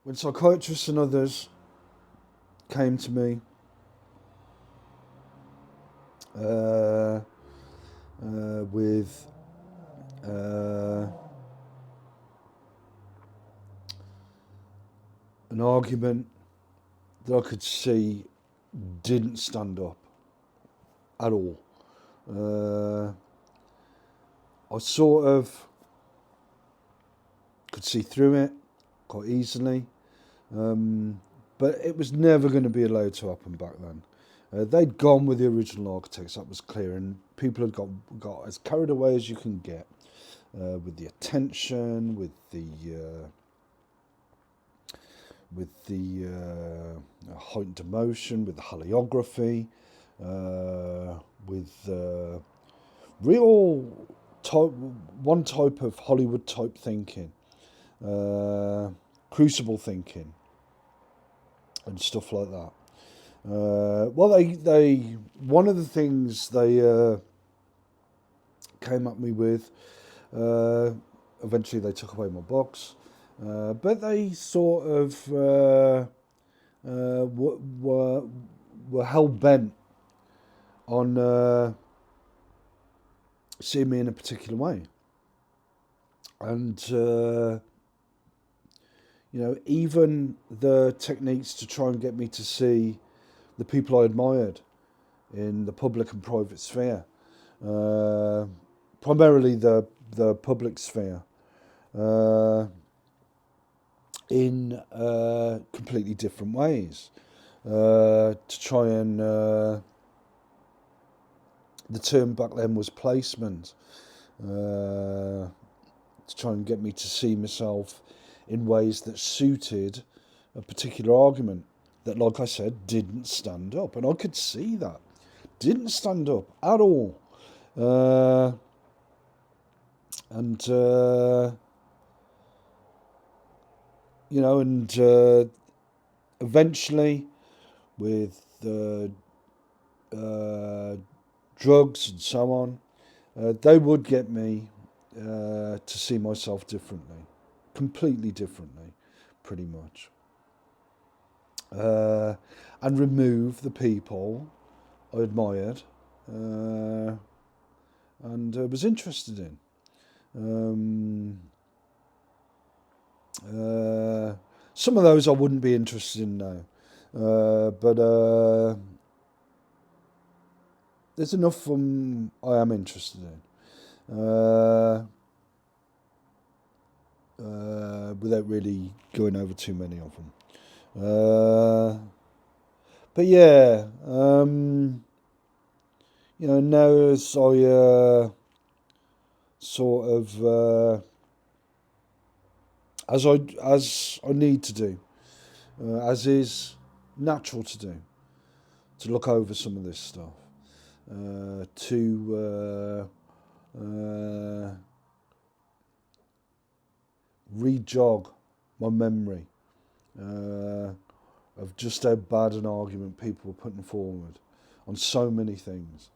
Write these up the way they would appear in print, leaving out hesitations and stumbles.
when psychiatrists and others came to me uh, with uh, an argument that I could see didn't stand up at all. Uh, I sort of could see through it quite easily, but it was never going to be allowed to happen back then. They'd gone with the original architects, that was clear, and people had got as carried away as you can get with the attention, with the heightened emotion, with the heliography, with real type, one type of Hollywood type thinking, uh, crucible thinking, and stuff like that. Well, they one of the things they came at me with. Uh, Eventually, they took away my box, but they sort of were hell bent on seeing me in a particular way, and even the techniques to try and get me to see the people I admired in the public and private sphere, uh, primarily the public sphere, uh, in completely different ways, to try and the term back then was placement, to try and get me to see myself in ways that suited a particular argument that, like I said, didn't stand up. And I could see that. Didn't stand up at all. Uh, and, eventually, with drugs and so on, they would get me to see myself differently, completely differently, pretty much, uh, and remove the people I admired and was interested in. Um, some of those I wouldn't be interested in now, but there's enough of them I am interested in. Without really going over too many of them. But yeah, now as I sort of as I need to do, as is natural to look over some of this stuff, to re-jog my memory of just how bad an argument people were putting forward on so many things.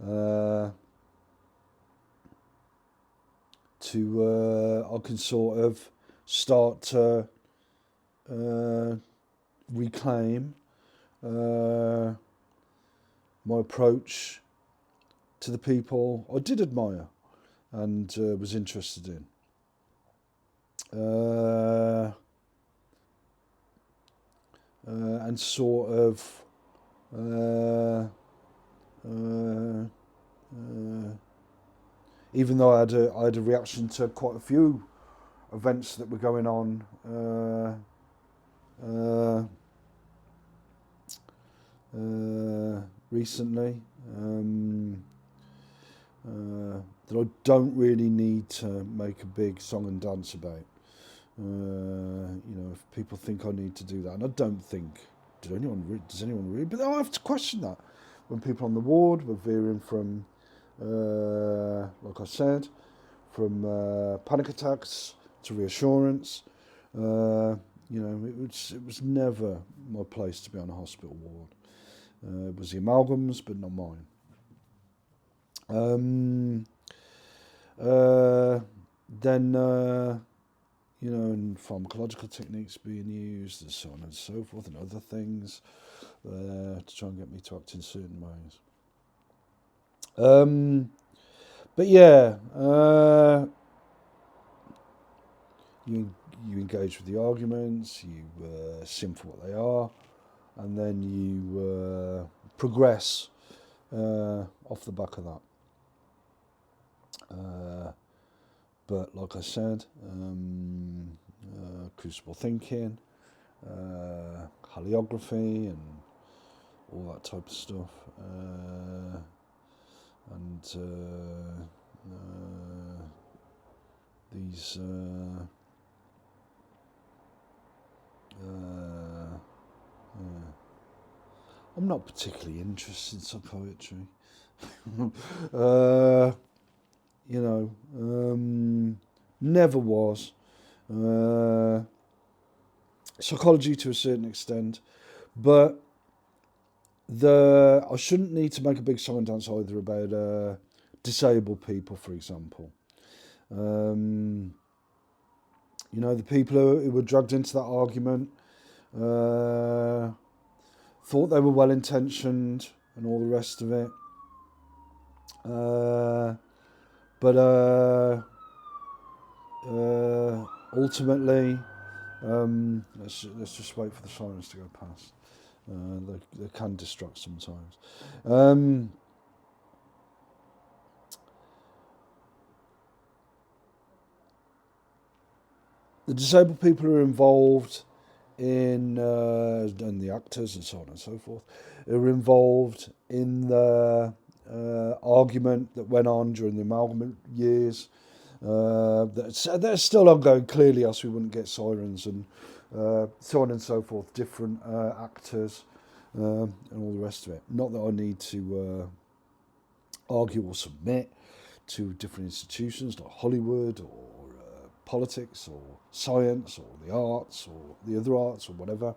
I can sort of start to reclaim my approach to the people I did admire and was interested in. And sort of even though I had a reaction to quite a few events that were going on recently, that I don't really need to make a big song and dance about. If people think I need to do that, and I don't think, does anyone really? But I have to question that when people on the ward were veering from, like I said, from panic attacks to reassurance. It was never my place to be on a hospital ward. It was the Amalgams, but not mine. Then and pharmacological techniques being used, and so on and so forth, and other things to try and get me to act in certain ways. But yeah, you engage with the arguments, you see them for what they are, and then you progress off the back of that. But like I said, crucible thinking, heliography, and all that type of stuff, and these I'm not particularly interested in psychiatry. Never was. Psychology to a certain extent, but I shouldn't need to make a big song dance either about disabled people, for example. The people who were dragged into that argument thought they were well intentioned and all the rest of it. But ultimately, let's just wait for the sirens to go past. They can distract sometimes. The disabled people who are involved and the actors and so on and so forth, who are involved in the argument that went on during the Amalgam years, they're still ongoing, clearly, else we wouldn't get sirens, and so on and so forth, different actors and all the rest of it. Not that I need to argue or submit to different institutions like Hollywood or politics or science or the arts or the other arts or whatever.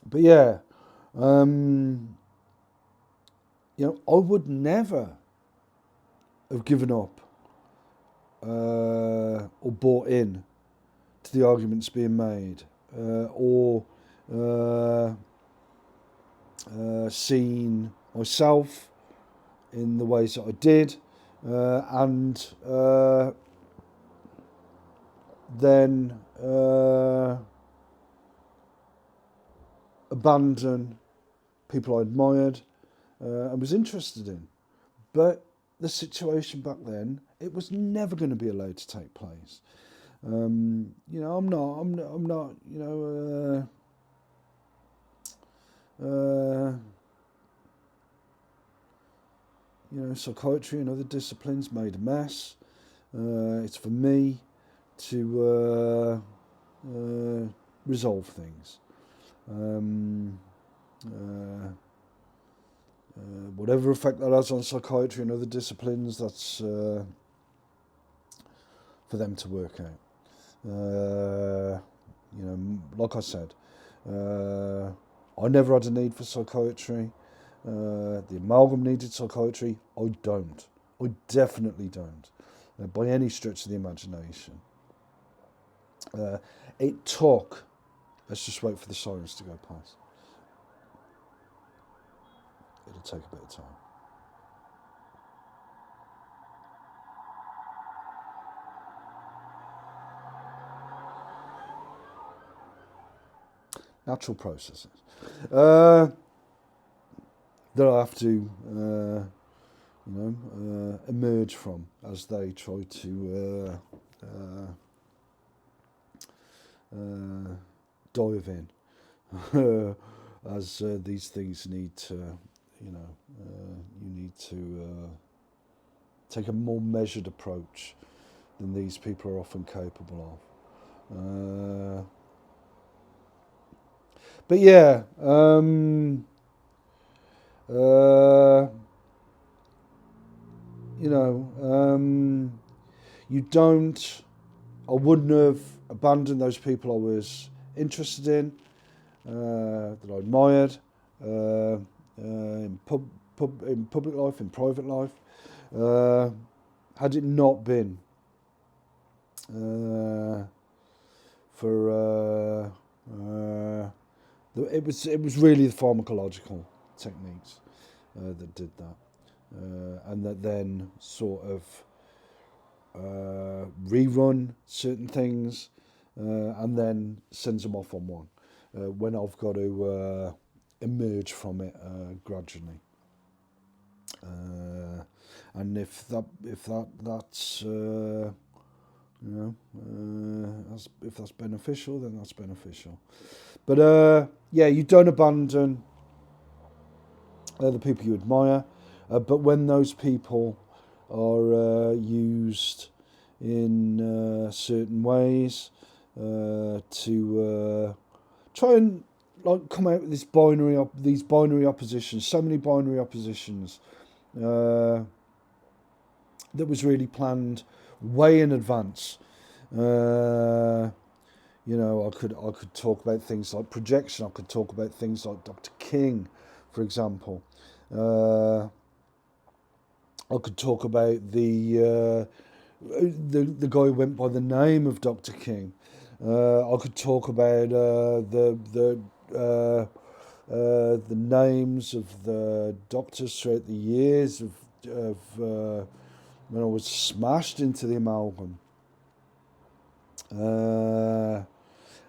But yeah, I would never have given up or bought in to the arguments being made or seen myself in the ways that I did and then abandon people I admired and was interested in. But the situation back then, it was never going to be allowed to take place. I'm not, psychiatry and other disciplines made a mess. It's for me to resolve things. Whatever effect that has on psychiatry and other disciplines, that's for them to work out. Like I said, I never had a need for psychiatry. The Amalgam needed psychiatry. I don't. I definitely don't, by any stretch of the imagination. It took. Let's just wait for the sirens to go past. It'll take a bit of time. Natural processes that I have to, emerge from as they try to dive in, as these things need to, you need to take a more measured approach than these people are often capable of. But yeah, you don't. I wouldn't have abandoned those people I was interested in, that I admired, in public life, in private life, had it not been for it was really the pharmacological techniques that did that, and that then sort of rerun certain things, and then sends them off on one when I've got to emerge from it gradually. And if that's if that's beneficial, then that's beneficial. But yeah, you don't abandon the people you admire, but when those people are used in certain ways to try and like come out with these binary oppositions, so many binary oppositions that was really planned way in advance. I could talk about things like projection. I could talk about things like Dr. King, for example. I could talk about the guy who went by the name of Dr. King. I could talk about the names of the doctors throughout the years of when I was smashed into the amalgam.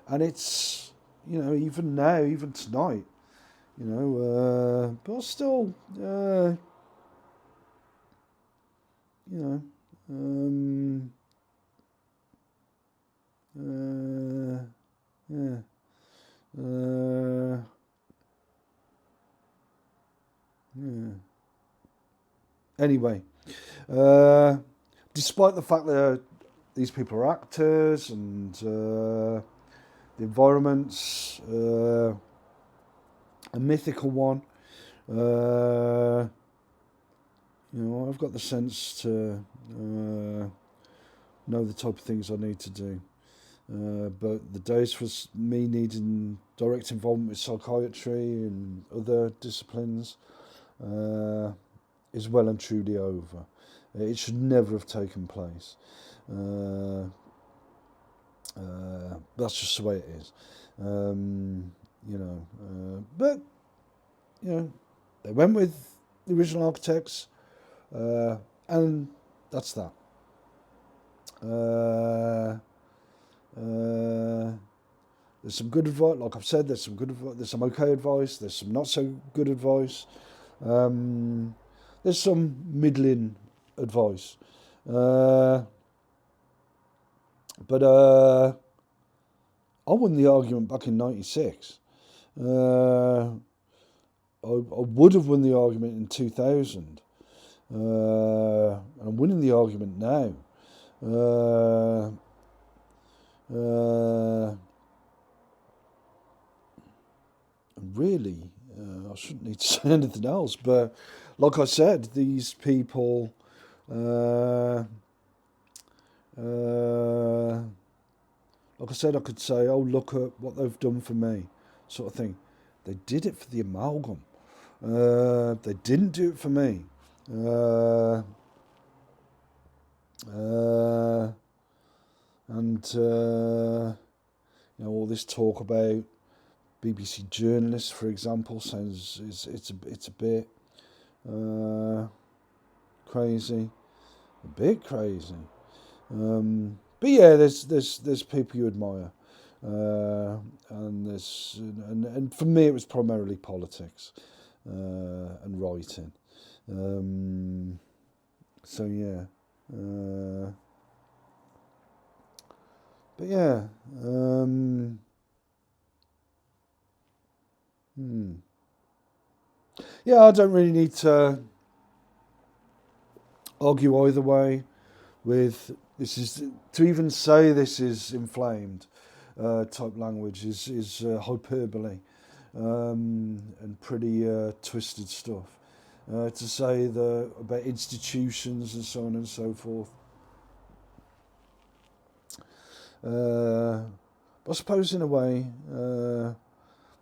And it's, even now, even tonight, but still, yeah, yeah. Anyway, despite the fact that these people are actors and the environment's a mythical one, I've got the sense to know the type of things I need to do. But the days for me needing direct involvement with psychiatry and other disciplines is well and truly over. It should never have taken place. That's just the way it is. But they went with the original architects, and that's that. There's some good advice, like I've said. There's some good advice. There's some okay advice. There's some not so good advice. There's some middling advice. But I won the argument back in '96. I would have won the argument in 2000. And I'm winning the argument now. Really, I shouldn't need to say anything else, but like I said, these people like I said, I could say, oh, look at what they've done for me, sort of thing. They did it for the amalgam. They didn't do it for me. And all this talk about BBC journalists, for example, sounds it's a bit crazy, a bit crazy. But yeah, there's people you admire, and for me it was primarily politics and writing. So yeah, but yeah, yeah. I don't really need to argue either way. With this is to even say this is inflamed type language is hyperbole and pretty twisted stuff. To say about institutions and so on and so forth. I suppose in a way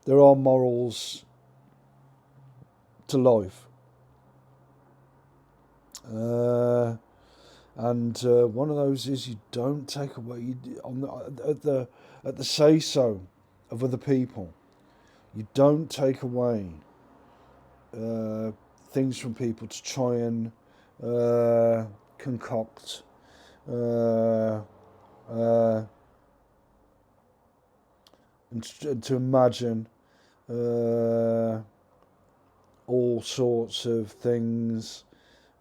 there are morals to life. And one of those is you don't take away at the say so of other people. You don't take away uh, things from people to try and concoct uh, uh, and to imagine all sorts of things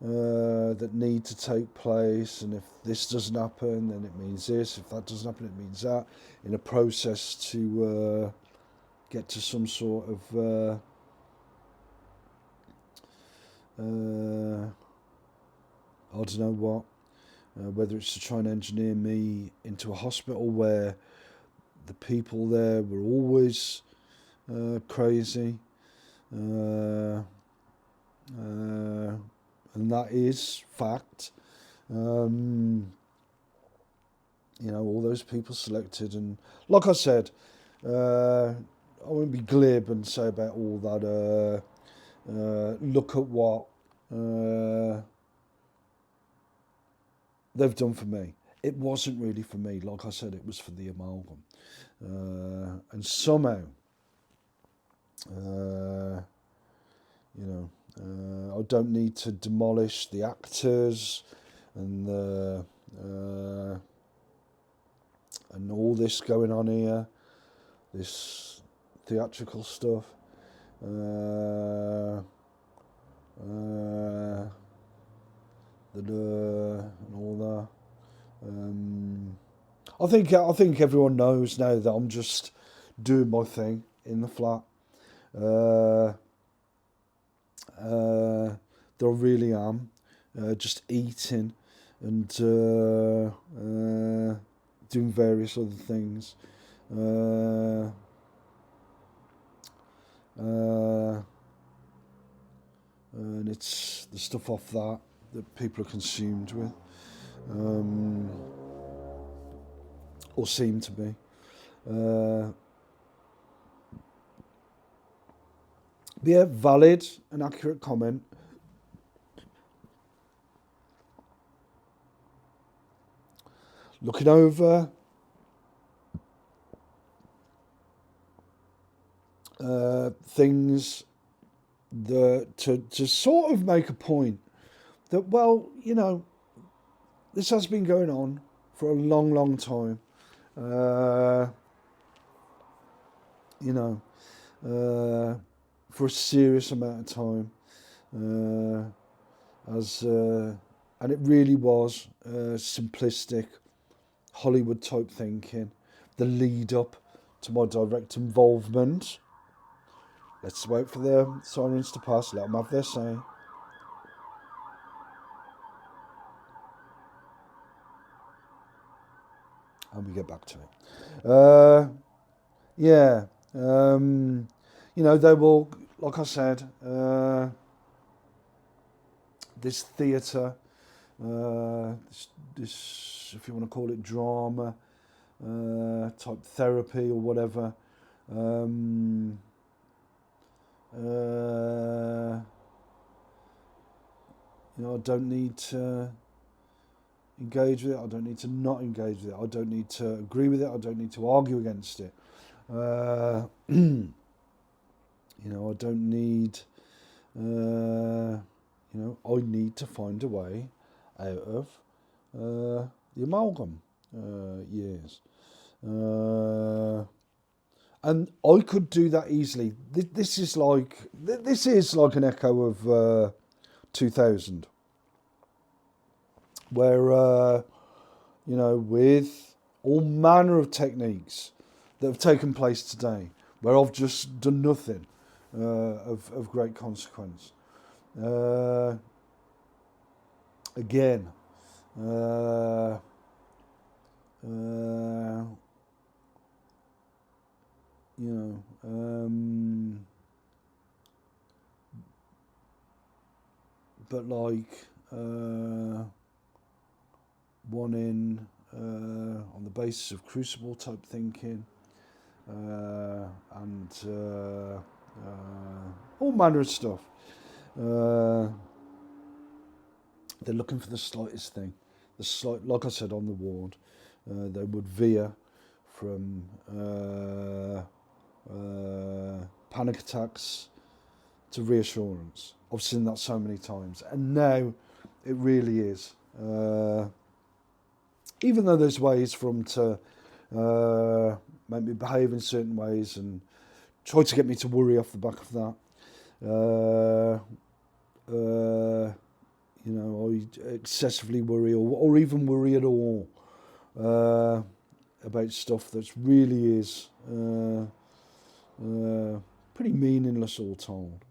that need to take place, and if this doesn't happen, then it means this. If that doesn't happen, it means that. In a process to get to some sort of I don't know what. Whether it's to try and engineer me into a hospital where the people there were always crazy, uh, and that is fact. All those people selected, and like I said, I won't be glib and say about all that. Look at what they've done for me. It wasn't really for me. Like I said, it was for the amalgam, and somehow, uh, I don't need to demolish the actors and the. And all this going on here, this theatrical stuff, and all that. I think everyone knows now that I'm just doing my thing in the flat. Uh, that I really am, just eating and doing various other things. And it's the stuff off that people are consumed with, or seem to be. But yeah, valid and accurate comment. Looking over things that to sort of make a point that, well, this has been going on for a long, long time. For a serious amount of time. And it really was simplistic Hollywood type thinking. The lead up to my direct involvement. Let's wait for the sirens to pass. Let them have their say. And we get back to it. Yeah. They will, like I said, this theatre, this, if you want to call it drama, type therapy or whatever. I don't need to engage with it. I don't need to not engage with it. I don't need to agree with it. I don't need to argue against it. I don't need. I need to find a way out of the amalgam years. And I could do that easily. This is like an echo of 2000, where with all manner of techniques that have taken place today, where I've just done nothing of great consequence. Again, but like one in on the basis of crucible type thinking, and all manner of stuff. They're looking for the slightest thing. like I said on the ward, they would veer from panic attacks to reassurance. I've seen that so many times, and now it really is. Even though there's ways for them to make me behave in certain ways and try to get me to worry off the back of that. I excessively worry or even worry at all about stuff that really is pretty meaningless all told.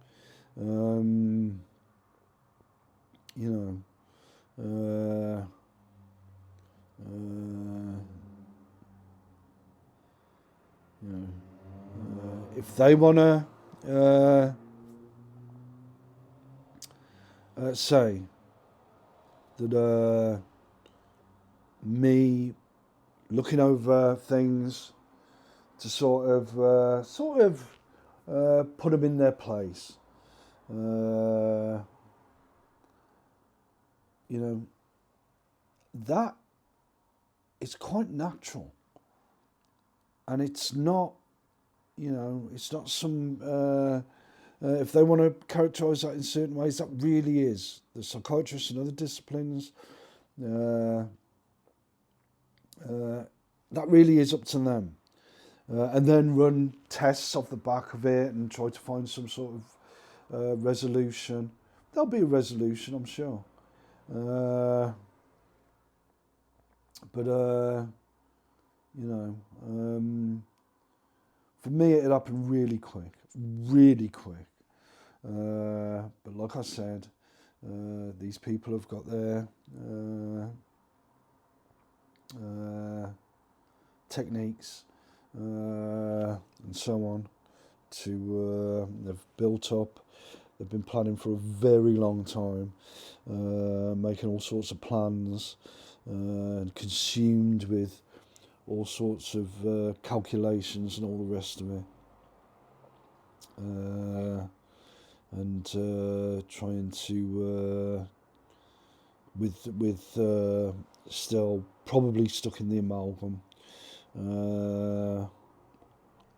If they want to say that me looking over things to sort of put them in their place, that is quite natural, and it's not, it's not some. If they want to characterise that in certain ways, that really is. The psychiatrists and other disciplines, that really is up to them. And then run tests off the back of it and try to find some sort of resolution. There'll be a resolution, I'm sure. For me, it happened really quick. But like I said, these people have got their techniques and so on they've built up. They've been planning for a very long time, making all sorts of plans and consumed with all sorts of calculations and all the rest of it. And trying to, with still probably stuck in the amalgam.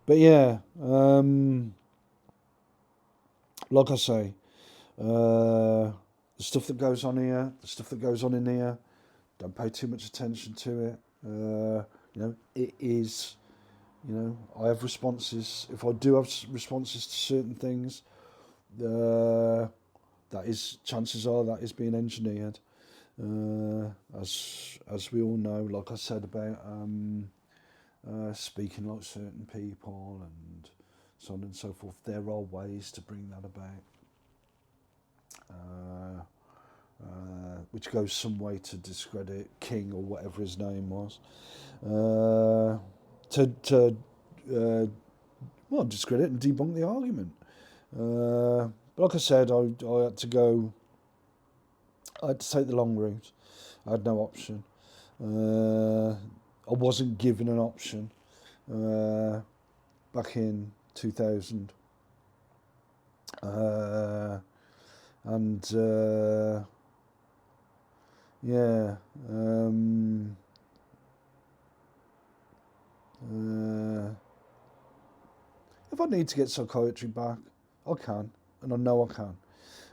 But yeah, like I say, the stuff that goes on here, the stuff that goes on in here, don't pay too much attention to it. It is, I have responses. If I do have responses to certain things, that is, chances are that is being engineered. As we all know, like I said about speaking like certain people and so on and so forth, there are ways to bring that about, which goes some way to discredit King or whatever his name was, discredit and debunk the argument. But like I said, I had to go. I had to take the long route. I had no option. I wasn't given an option back in 2000. If I need to get psychiatry back, I can, and I know I can.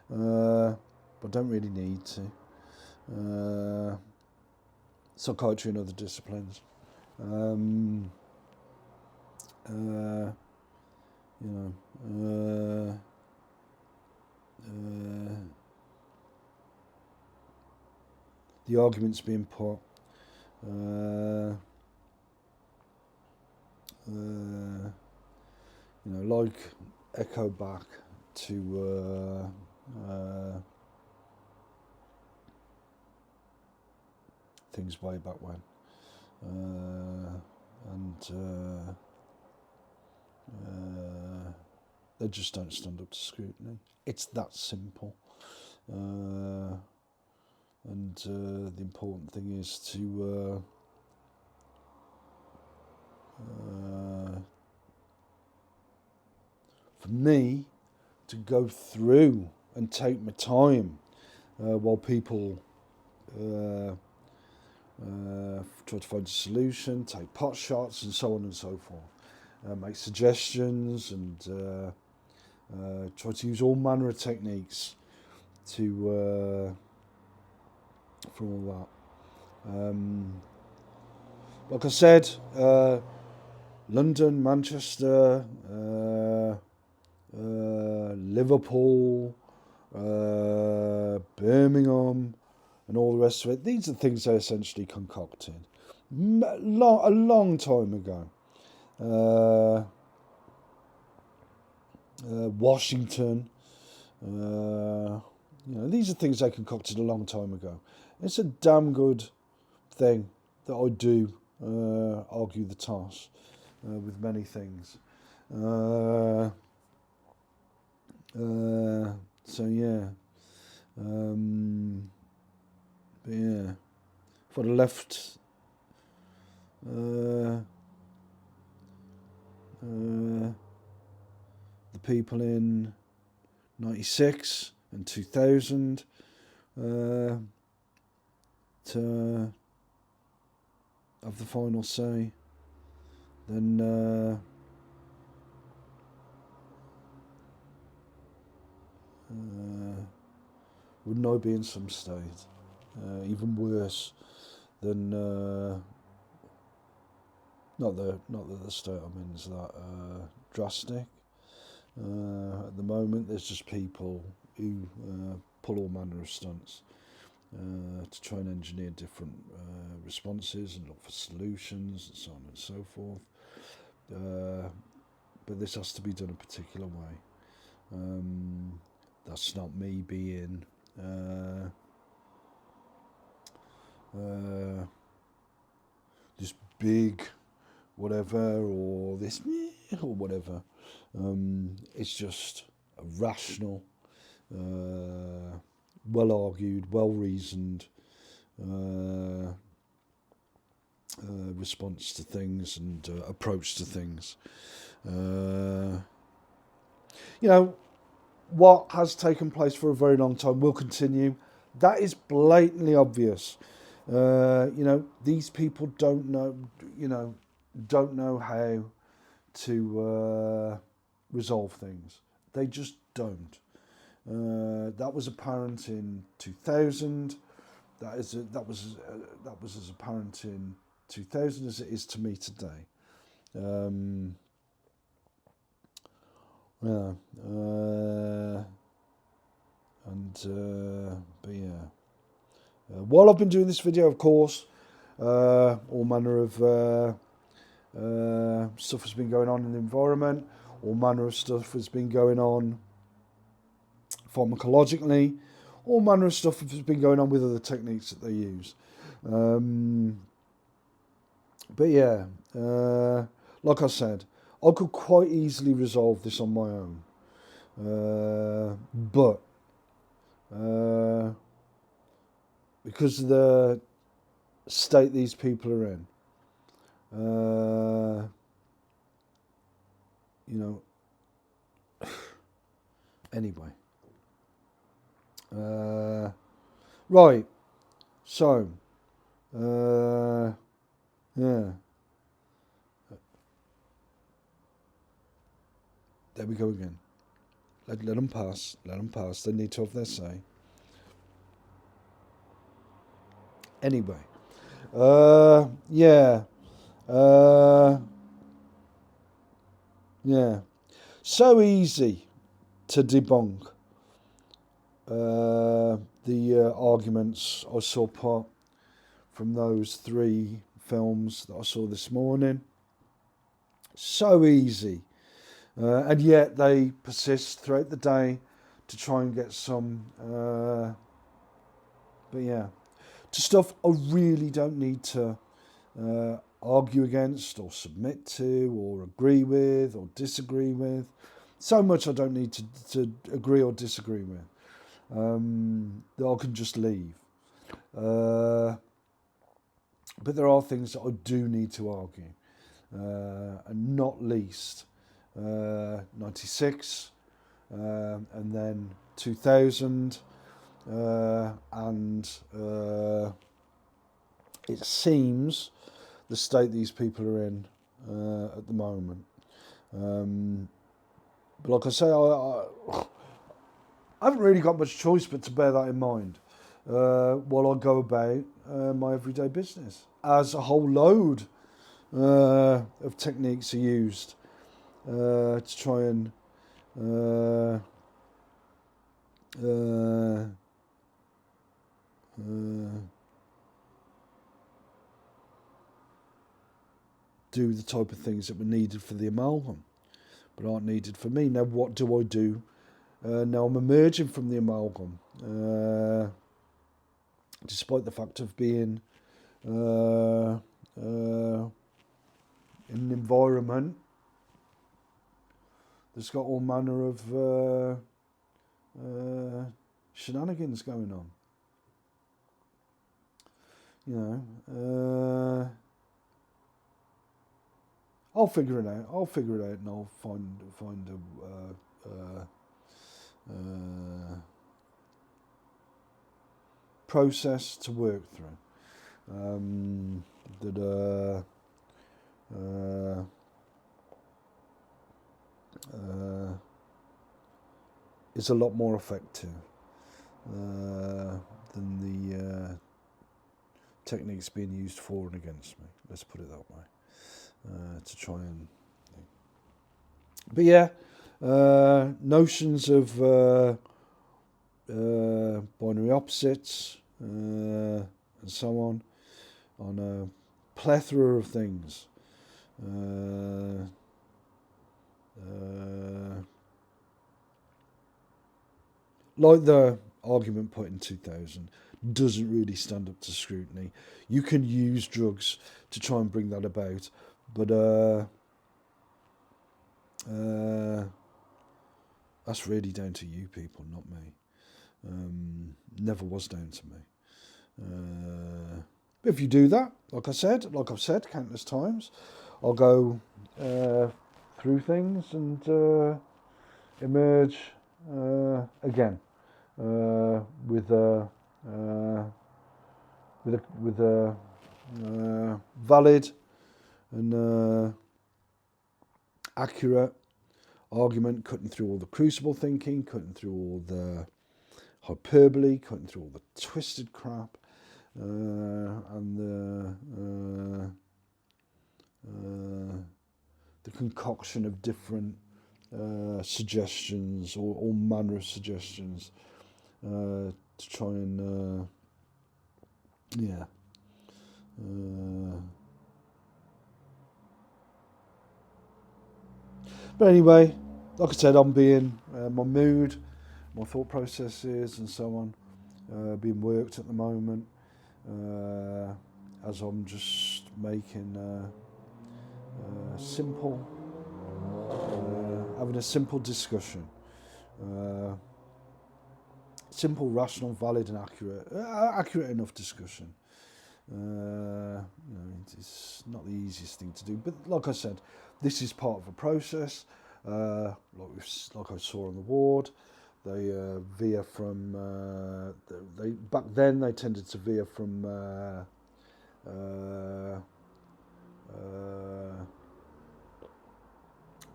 But I don't really need to. Psychiatry and other disciplines. The arguments being put, like echo back to things way back when, they just don't stand up to scrutiny. It's that simple. The important thing is to for me to go through and take my time while people try to find a solution, take pot shots, and so on and so forth. Make suggestions and try to use all manner of techniques to for all that. Like I said, London, Manchester, Liverpool, Birmingham, and all the rest of it. These are things they essentially concocted a long time ago. Washington, these are things they concocted a long time ago. It's a damn good thing that I do argue the toss with many things. So yeah, but yeah, if I'd have left the people in 96 and 2000 to have the final say, then wouldn't I be in some state? Even worse than not that the state I'm in is that drastic. At the moment, there's just people who pull all manner of stunts to try and engineer different responses and look for solutions and so on and so forth. But this has to be done a particular way. That's not me being this big whatever or this or whatever. It's just a rational, well argued, well reasoned response to things and approach to things. What has taken place for a very long time will continue. That is blatantly obvious. These people don't know how to resolve things. They just don't. That was apparent in 2000. That was as apparent in 2000 as it is to me today. But yeah. While I've been doing this video, of course, all manner of stuff has been going on in the environment. All manner of stuff has been going on pharmacologically. All manner of stuff has been going on with other techniques that they use. But yeah, like I said, I could quite easily resolve this on my own. But because of the state these people are in, anyway. Right, so, yeah. There we go again. Let them pass. Let them pass. They need to have their say. Anyway. Yeah. Yeah. So easy to debunk the arguments I saw put from those 3 films that I saw this morning. So easy. And yet they persist throughout the day to try and get some, but yeah, to stuff I really don't need to argue against or submit to or agree with or disagree with. So much I don't need to agree or disagree with, that I can just leave. But there are things that I do need to argue, and not least 96, and then 2000, and it seems the state these people are in at the moment. But like I say, I haven't really got much choice but to bear that in mind while I go about my everyday business, as a whole load of techniques are used to try and do the type of things that were needed for the amalgam, but aren't needed for me. Now, what do I do? Now I'm emerging from the amalgam, despite the fact of being in an environment that's got all manner of shenanigans going on. You know, I'll figure it out. And I'll find a process to work through that is a lot more effective than the techniques being used for and against me. Let's put it that way. To try and, but yeah, notions of binary opposites and so on a plethora of things. Like the argument put in 2000 doesn't really stand up to scrutiny. You can use drugs to try and bring that about, but that's really down to you people, not me. Never was down to me. But if you do that, like I've said countless times, I'll go through things and emerge again with a valid and accurate argument, cutting through all the crucible thinking, cutting through all the hyperbole, cutting through all the twisted crap, and the concoction of different suggestions or all manner of suggestions to try and but anyway, like I said, I'm being my mood, my thought processes and so on being worked at the moment as I'm just making simple having a simple discussion, simple, rational, valid and accurate enough discussion. It's not the easiest thing to do, but like I said, this is part of a process. Like I saw on the ward, they veer from. They back then they tended to veer from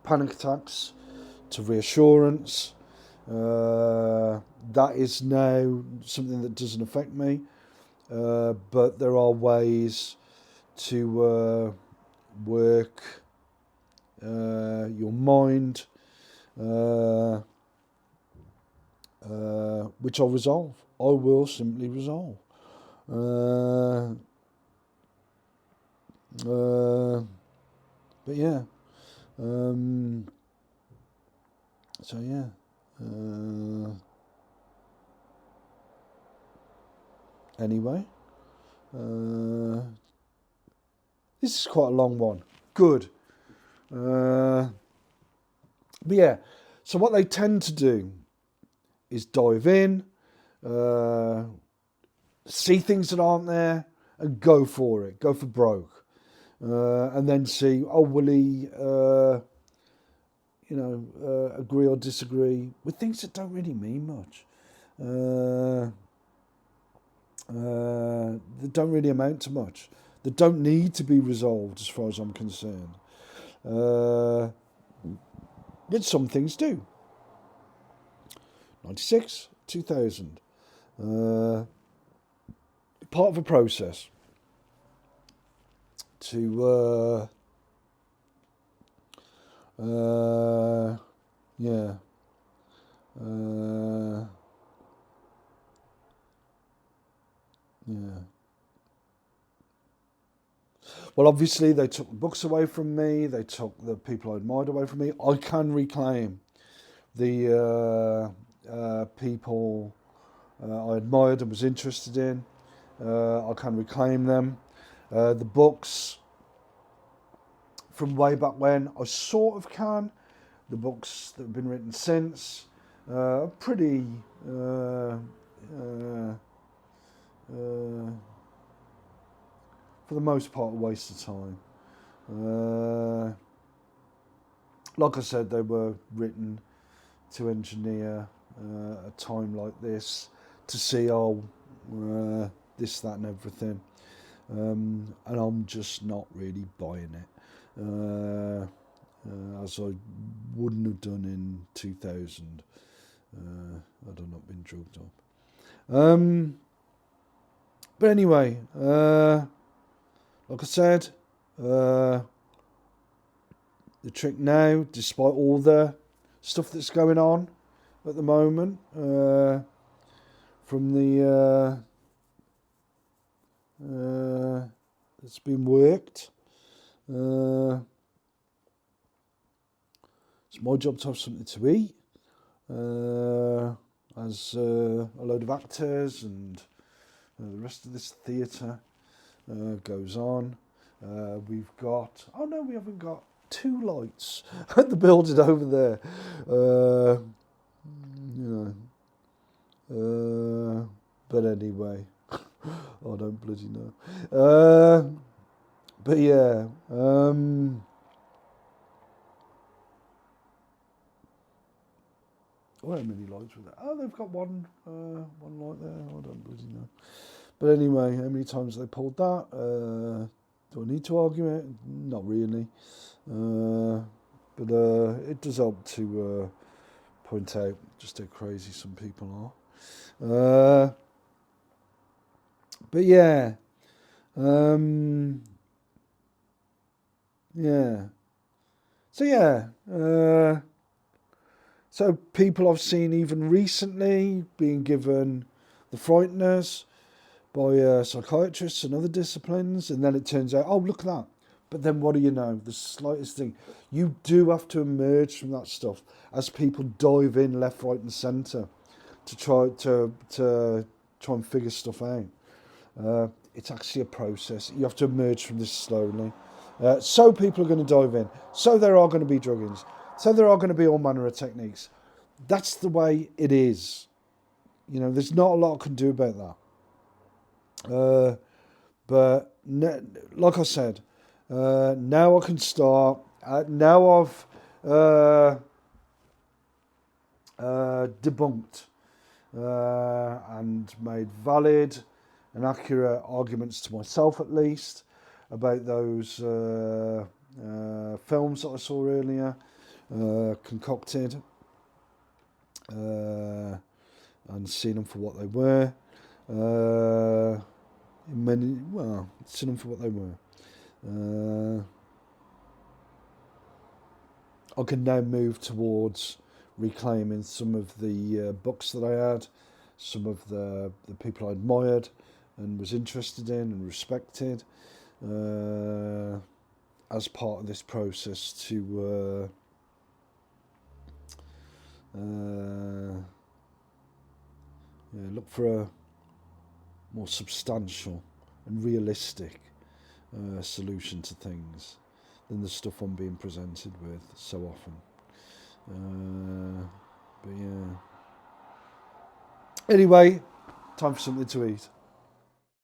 panic attacks to reassurance. That is now something that doesn't affect me. But there are ways to work your mind, which I'll resolve. I will simply resolve. But yeah. So yeah. Anyway, this is quite a long one. Good. But yeah, so what they tend to do is dive in, see things that aren't there, and go for it, go for broke, and then see, will he, agree or disagree with things that don't really mean much. that don't really amount to much, that don't need to be resolved as far as I'm concerned. But some things do. 96, 2000. Part of a process to, yeah, yeah. Well, obviously, they took the books away from me. They took the people I admired away from me. I can reclaim the people I admired and was interested in. I can reclaim them. The books from way back when, I sort of can. The books that have been written since, pretty for the most part, a waste of time. Like I said, they were written to engineer a time like this, to see this, that, and everything. And I'm just not really buying it, as I wouldn't have done in 2000. Had I not been drugged up. But anyway, like I said, the trick now, despite all the stuff that's going on at the moment, from the that's been worked, it's my job to have something to eat, as a load of actors and the rest of this theatre goes on. We've got, oh no, we haven't got 2 lights at the building over there. But anyway, I don't bloody know. But yeah, how many lights were there? Oh, they've got one light there. I don't bloody know. But anyway, how many times they pulled that? Do I need to argue it? Not really. But it does help to point out just how crazy some people are. But yeah. Yeah. So yeah. So people I've seen even recently being given the frighteners by psychiatrists and other disciplines, and then it turns out, oh, look at that. But then what do you know? The slightest thing. You do have to emerge from that stuff as people dive in left, right, and centre to try and figure stuff out. It's actually a process. You have to emerge from this slowly. So people are going to dive in. So there are going to be druggings. So there are going to be all manner of techniques. That's the way it is. There's not a lot I can do about that. But like I said, now I can start. Now I've debunked and made valid and accurate arguments to myself, at least, about those films that I saw earlier, concocted, and seen them for what they were. Seen them for what they were. I can now move towards reclaiming some of the books that I had, some of the people I admired and was interested in and respected, as part of this process to look for a more substantial and realistic solution to things than the stuff I'm being presented with so often. But yeah. Anyway, time for something to eat.